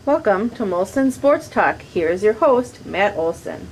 Welcome to Molson Sports Talk. Here's your host, Matt Olson.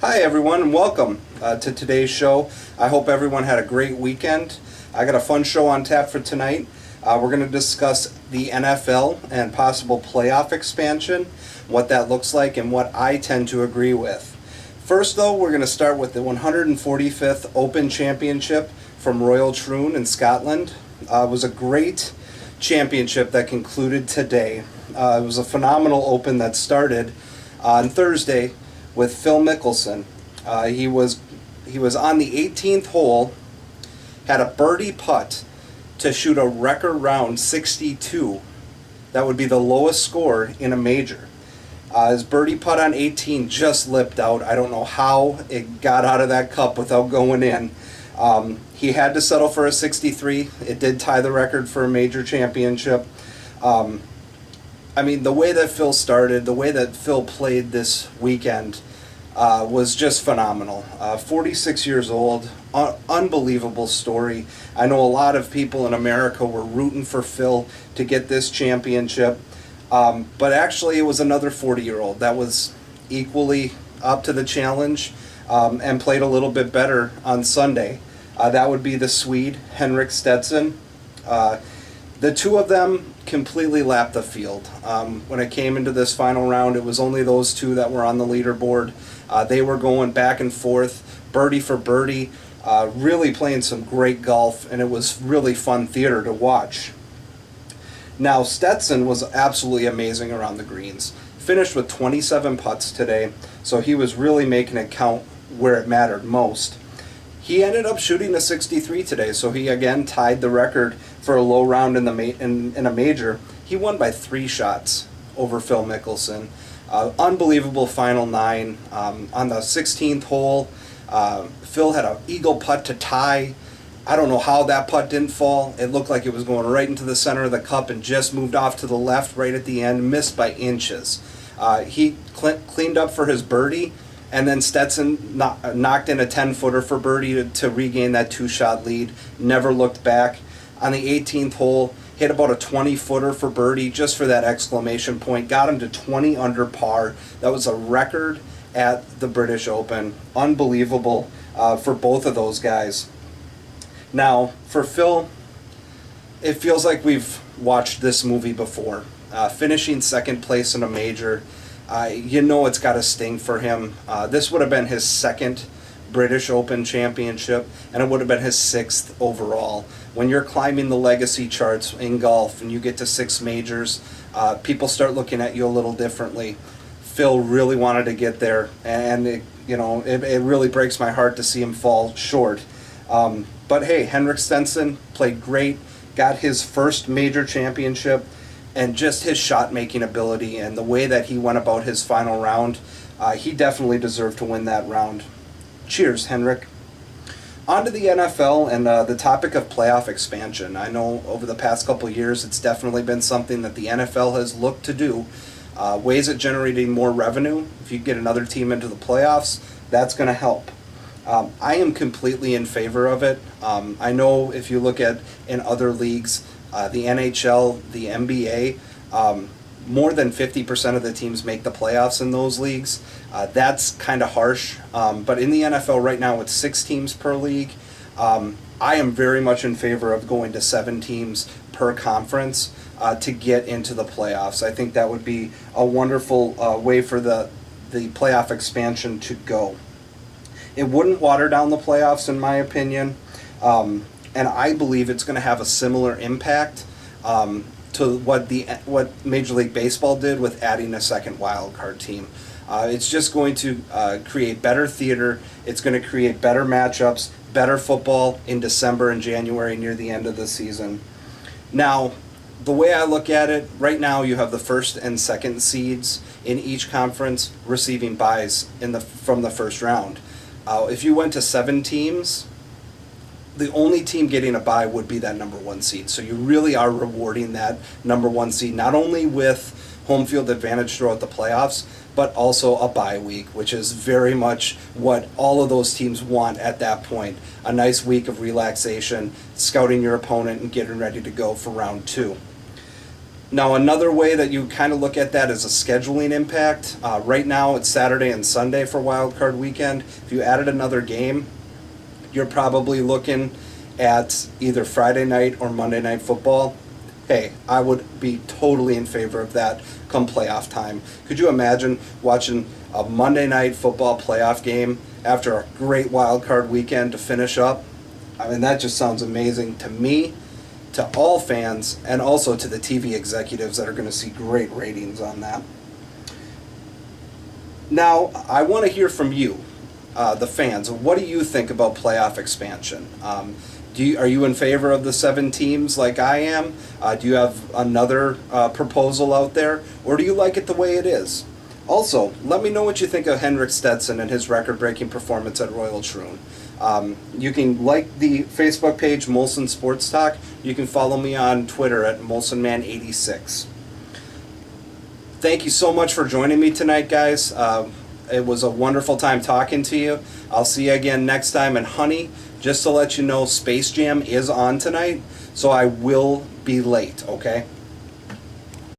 Hi everyone and welcome to today's show. I hope everyone had a great weekend. I got a fun show on tap for tonight. We're going to discuss the NFL and possible playoff expansion, what that looks like and what I tend to agree with. First though, we're going to start with the 145th Open Championship from Royal Troon in Scotland. It was a great championship that concluded today. It was a phenomenal Open that started on Thursday with Phil Mickelson. He was on the 18th hole, had a birdie putt to shoot a record round 62. That would be the lowest score in a major. His birdie putt on 18 just lipped out. I don't know how it got out of that cup without going in. He had to settle for a 63. It did tie the record for a major championship. I mean, the way that Phil started, the way that Phil played this weekend was just phenomenal. 46 years old, unbelievable story. I know a lot of people in America were rooting for Phil to get this championship, but actually it was another 40-year-old that was equally up to the challenge and played a little bit better on Sunday. That would be the Swede, Henrik Stenson. The two of them completely lapped the field. When it came into this final round, it was only those two that were on the leaderboard. They were going back and forth, birdie for birdie, really playing some great golf, and it was really fun theater to watch. Now, Stenson was absolutely amazing around the greens. Finished with 27 putts today, so he was really making it count where it mattered most. He ended up shooting a 63 today, so he again tied the record for a low round in a major. He won by 3 shots over Phil Mickelson. Unbelievable final 9. On the 16th hole, Phil had an eagle putt to tie. I don't know how that putt didn't fall. It looked like it was going right into the center of the cup and just moved off to the left right at the end, missed by inches. He cleaned up for his birdie, and then Stenson knocked in a 10-footer for birdie to regain that 2-shot lead. Never looked back. On the 18th hole, hit about a 20-footer for birdie just for that exclamation point. Got him to 20 under par. That was a record at the British Open. Unbelievable for both of those guys. Now, for Phil, it feels like we've watched this movie before. Finishing second place in a major, you know it's got to sting for him. This would have been his second British Open championship, and it would have been his 6th overall. When you're climbing the legacy charts in golf and you get to 6 majors, people start looking at you a little differently. Phil really wanted to get there, and it really breaks my heart to see him fall short. But hey, Henrik Stenson played great, got his first major championship, and just his shot-making ability and the way that he went about his final round, he definitely deserved to win that round. Cheers, Henrik. On to the NFL and the topic of playoff expansion. I know over the past couple of years it's definitely been something that the NFL has looked to do. Ways at generating more revenue. If you get another team into the playoffs, that's going to help. I am completely in favor of it. I know if you look at in other leagues, the NHL, the NBA, more than 50% of the teams make the playoffs in those leagues. That's kind of harsh. But in the NFL right now, with 6 teams per league, I am very much in favor of going to 7 teams per conference to get into the playoffs. I think that would be a wonderful way for the playoff expansion to go. It wouldn't water down the playoffs, in my opinion, and I believe it's going to have a similar impact to what Major League Baseball did with adding a second wild card team. It's just going to create better theater. It's going to create better matchups, better football in December and January near the end of the season. Now, the way I look at it, right now you have the first and second seeds in each conference receiving byes from the first round. If you went to 7 teams, the only team getting a bye would be that number 1 seed. So you really are rewarding that number 1 seed, not only with home field advantage throughout the playoffs, but also a bye week, which is very much what all of those teams want at that point. A nice week of relaxation, scouting your opponent, and getting ready to go for round 2. Now, another way that you kind of look at that is a scheduling impact. Right now, it's Saturday and Sunday for Wild Card Weekend. If you added another game, you're probably looking at either Friday night or Monday night football. Hey, I would be totally in favor of that come playoff time. Could you imagine watching a Monday night football playoff game after a great Wild Card Weekend to finish up? I mean, that just sounds amazing to me, to all fans, and also to the TV executives that are going to see great ratings on that. Now, I want to hear from you, the fans. What do you think about playoff expansion? Are you in favor of the 7 teams like I am? Do you have another proposal out there? Or do you like it the way it is? Also, let me know what you think of Henrik Stenson and his record-breaking performance at Royal Troon. You can like the Facebook page Molson Sports Talk. You can follow me on Twitter at MolsonMan86. Thank you so much for joining me tonight, guys. It was a wonderful time talking to you. I'll see you again next time. And honey, just to let you know, Space Jam is on tonight, so I will be late, okay?